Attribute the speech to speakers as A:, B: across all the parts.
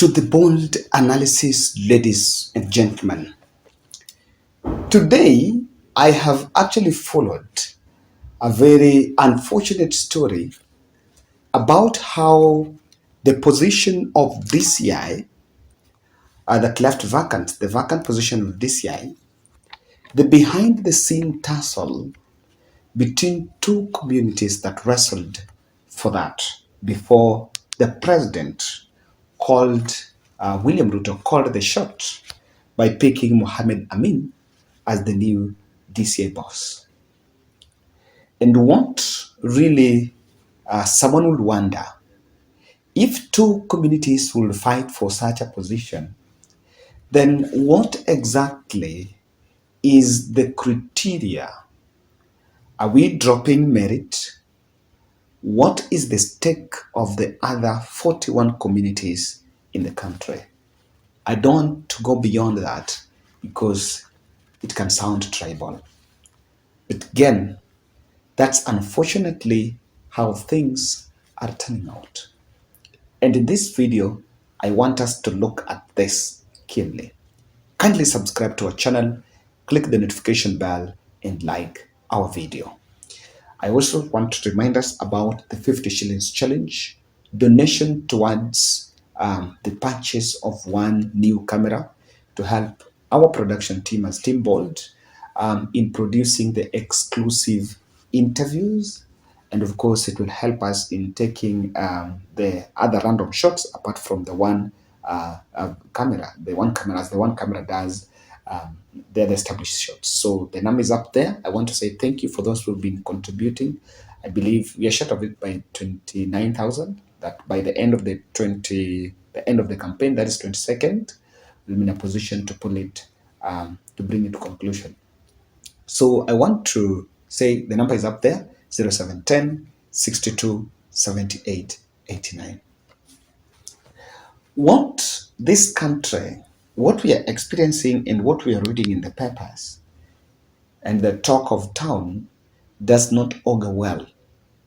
A: To the bold analysis, ladies and gentlemen. Today, I have actually followed a very unfortunate story about how the position of DCI, that left vacant, the vacant position of DCI, the behind the scene tussle between two communities that wrestled for that before the president William Ruto called the shot by picking Mohamed Amin as the new DCI boss. And what really someone would wonder, if two communities will fight for such a position, then what exactly is the criteria? Are we dropping merit? What is the stake of the other 41 communities in the country? I don't want to go beyond that because it can sound tribal. But again, that's unfortunately how things are turning out. And in this video, I want us to look at this keenly. Kindly subscribe to our channel, click the notification bell, and like our video. I also want to remind us about the 50 shillings challenge, donation towards the purchase of one new camera to help our production team as Team Bold in producing the exclusive interviews. And of course, it will help us in taking the other random shots apart from the one camera. The one camera does the other established shots. So the number is up there. I want to say thank you for those who have been contributing. I believe we are short of it by 29,000. That by the end of the campaign, that is 22nd, we'll be in a position to pull it to bring it to conclusion. So I want to say the number is up there: 0710 62 78 89. What this country, what we are experiencing and what we are reading in the papers and the talk of town does not augur well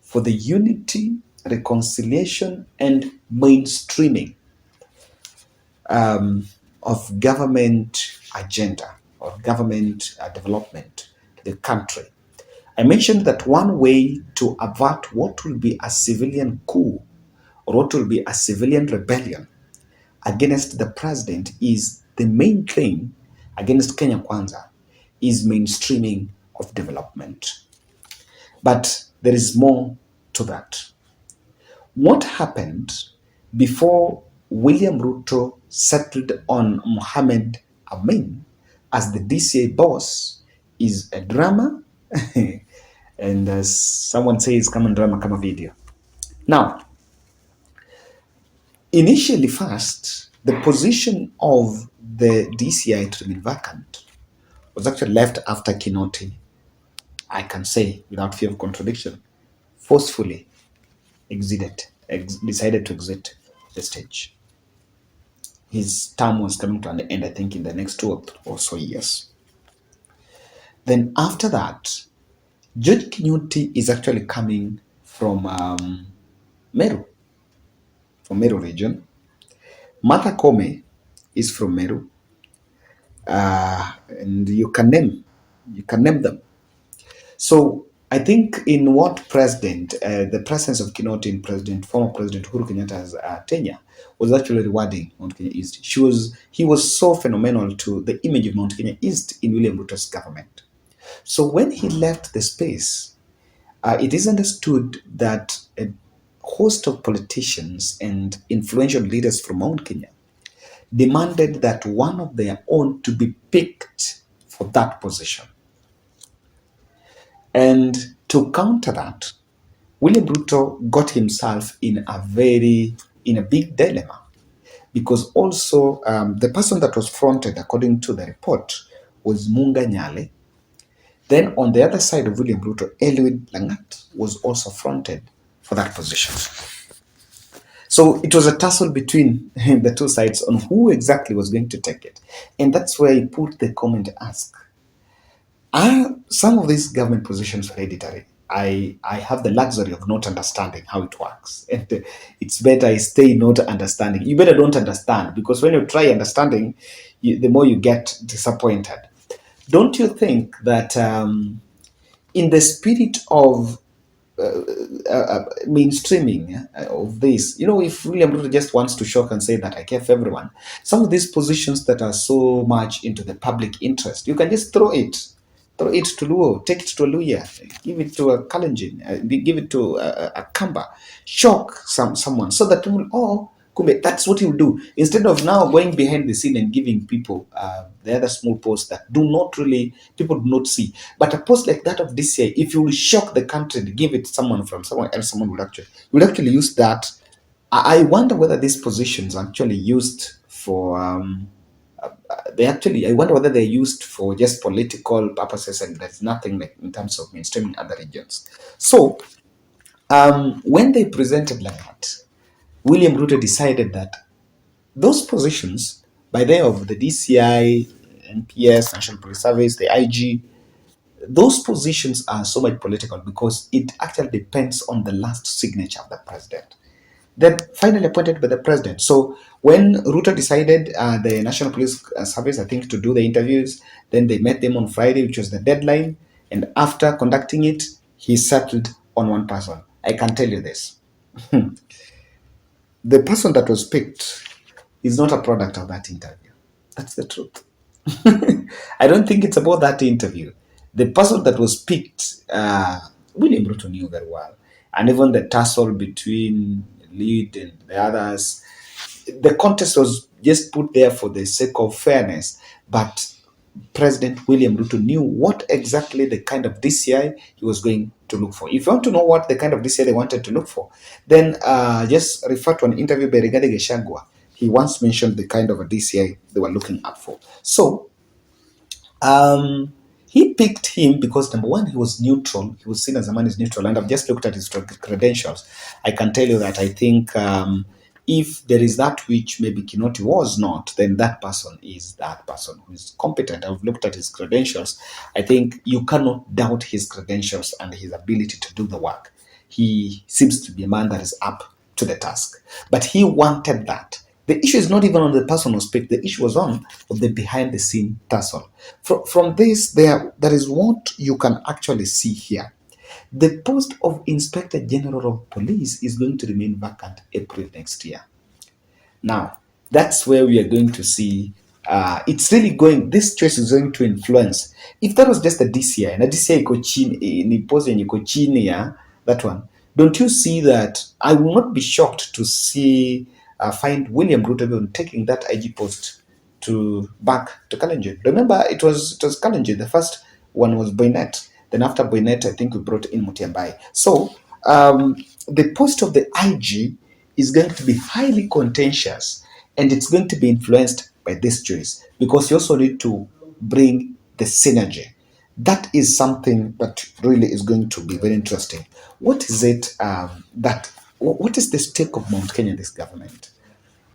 A: for the unity, reconciliation, and mainstreaming of government agenda or government development to the country. I mentioned that one way to avert what will be a civilian coup or what will be a civilian rebellion against the president is the main claim against Kenya Kwanza is mainstreaming of development. But there is more to that. What happened before William Ruto settled on Mohamed Amin as the DCI boss is a drama, and as someone says, come on drama, come a video. Now, initially first, the position of the DCI to remain vacant was actually left after Kinoti, I can say without fear of contradiction, forcefully decided to exit the stage. His term was coming to an end, I think, in the next 2 or so years. Then after that, George Kinoti is actually coming from Meru region. Martha Koome is from Meru, and you can name them. So I think in what the presence of Kinoti in former President Uhuru Kenyatta's tenure was actually rewarding Mount Kenya East. He was so phenomenal to the image of Mount Kenya East in William Ruto's government. So when he left the space, it is understood that a host of politicians and influential leaders from Mount Kenya demanded that one of their own to be picked for that position. And to counter that, William Ruto got himself in a big dilemma, because also the person that was fronted, according to the report, was Munga Nyale. Then on the other side of William Ruto, Eliud Langat was also fronted for that position. So it was a tussle between the two sides on who exactly was going to take it. And that's where he put the comment to ask, are some of these government positions hereditary? I have the luxury of not understanding how it works. And it's better I stay not understanding. You better don't understand, because when you try understanding, the more you get disappointed. Don't you think that in the spirit of mainstreaming of this, if William Ruto just wants to shock and say that I care for everyone, some of these positions that are so much into the public interest, you can just throw it to Luo, take it to a Luya, give it to a Kalenjin, give it to a Kamba, shock someone so that people, oh, Kumbe, that's what he will do. Instead of now going behind the scene and giving people the other small posts that do not really, people do not see. But a post like that of DCI, if you will shock the country and give it to someone from somewhere else, someone would actually use that. I wonder whether these positions are actually used for I wonder whether they're used for just political purposes, and there's nothing like in terms of mainstreaming other regions. So when they presented like that, William Ruto decided that those positions, by way of the DCI, NPS, National Police Service, the IG, those positions are so much political because it actually depends on the last signature of the president. Then finally appointed by the president. So when Ruto decided the National Police Service, I think, to do the interviews, then they met them on Friday, which was the deadline. And after conducting it, he settled on one person. I can tell you this. The person that was picked is not a product of that interview. That's the truth. I don't think it's about that interview. The person that was picked, William Ruto knew very well. And even the tussle between lead and the others, the contest was just put there for the sake of fairness. But President William Ruto knew what exactly the kind of DCI he was going to look for. If you want to know what the kind of DCI they wanted to look for, then just refer to an interview by Rigathi Gachagua. He once mentioned the kind of a DCI they were looking up for. So he picked him because, number one, he was neutral. He was seen as a man who's neutral. And I've just looked at his credentials. I can tell you that I think if there is that which maybe Kinoti was not, then that person is that person who is competent. I've looked at his credentials. I think you cannot doubt his credentials and his ability to do the work. He seems to be a man that is up to the task. But he wanted that. The issue is not even on the person who speaks. The issue was on the behind the scene tussle. From this, there is what you can actually see here. The post of Inspector General of Police is going to remain vacant April next year. Now, that's where we are going to see it's really going, this choice is going to influence. If that was just a DCI, and a DCI iko chini, ni pose yenye iko chini ya that one, don't you see that I will not be shocked to see find William Ruto taking that IG post to back to Kalenjin. Remember, it was Kalenjin. The first one was Boynet. Then after Boynet, I think we brought in Mutiambai. So the post of the IG is going to be highly contentious, and it's going to be influenced by this choice because you also need to bring the synergy. That is something that really is going to be very interesting. What is it what is the stake of Mount Kenya in this government?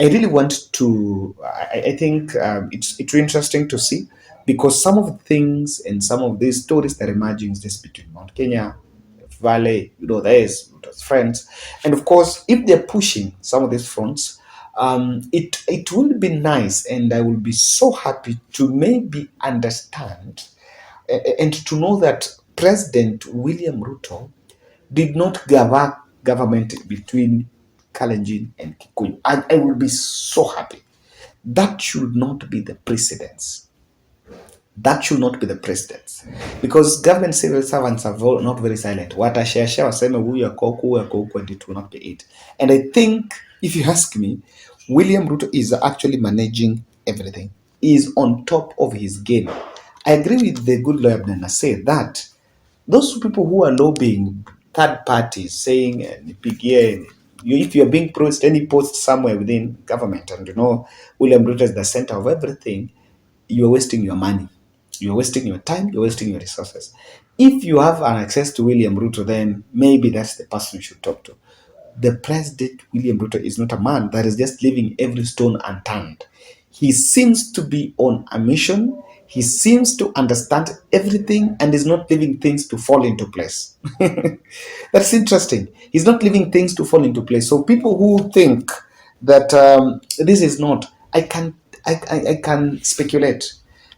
A: I really want to. I think it's interesting to see because some of the things and some of these stories that are emerging is just between Mount Kenya, Valley, there is friends, and of course, if they're pushing some of these fronts, it will be nice, and I will be so happy to maybe understand and to know that President William Ruto did not government between Kalenjin and Kikuyu. I will be so happy. That should not be the precedence. That should not be the precedence. Because government civil servants are not very silent. Watashare waseme huyu ako huku, and it will not be it. And I think, if you ask me, William Ruto is actually managing everything. He is on top of his game. I agree with the good lawyer Abnana say that those people who are lobbying third parties saying if you're being posted any post somewhere within government and William Ruto is the center of everything, you're wasting your money, you're wasting your time, you're wasting your resources. If you have an access to William Ruto, then maybe that's the person you should talk to. The president William Ruto is not a man that is just leaving every stone unturned. He seems to be on a mission. He seems to understand everything and is not leaving things to fall into place. That's interesting. He's not leaving things to fall into place. So people who think that this is not, I can speculate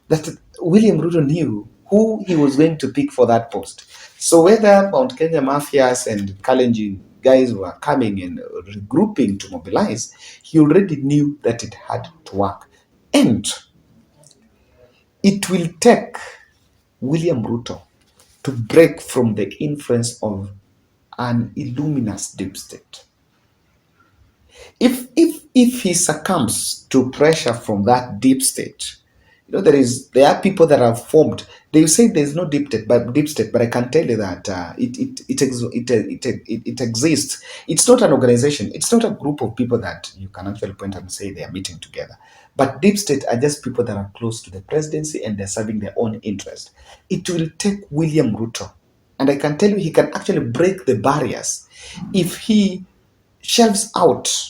A: that William Ruto knew who he was going to pick for that post. So whether Mount Kenya mafias and Kalenjin guys were coming and regrouping to mobilize, he already knew that it had to work. And it will take William Ruto to break from the influence of an illuminous deep state. If he succumbs to pressure from that deep state, there are people that are formed. They say there's no deep state, but I can tell you that it exists. It's not an organization. It's not a group of people that you can actually point and say they are meeting together. But deep state are just people that are close to the presidency and they're serving their own interest. It will take William Ruto, and I can tell you he can actually break the barriers if he shelves out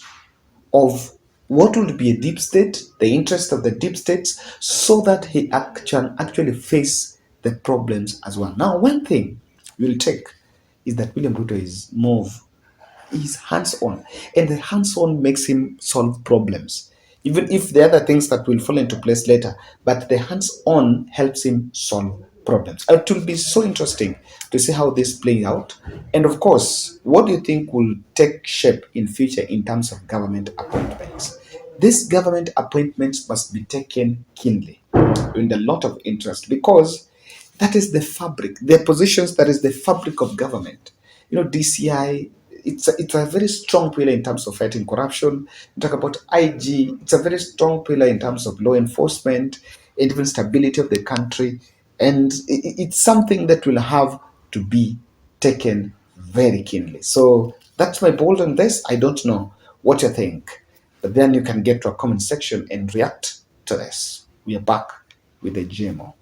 A: of what would be a deep state, the interest of the deep states, so that he can actually face the problems as well. Now, one thing we'll take is that William Ruto is more of, he's hands-on, and the hands-on makes him solve problems, even if the other things that will fall into place later, but the hands-on helps him solve problems. It will be so interesting to see how this plays out. And of course, what do you think will take shape in future in terms of government appointments? These government appointments must be taken keenly with a lot of interest, because that is the fabric, the positions that is the fabric of government. DCI, it's a very strong pillar in terms of fighting corruption. You talk about IG, it's a very strong pillar in terms of law enforcement and even stability of the country. And it's something that will have to be taken very keenly. So that's my bold on this. I don't know what you think, but then you can get to a comment section and react to this. We are back with the GMO.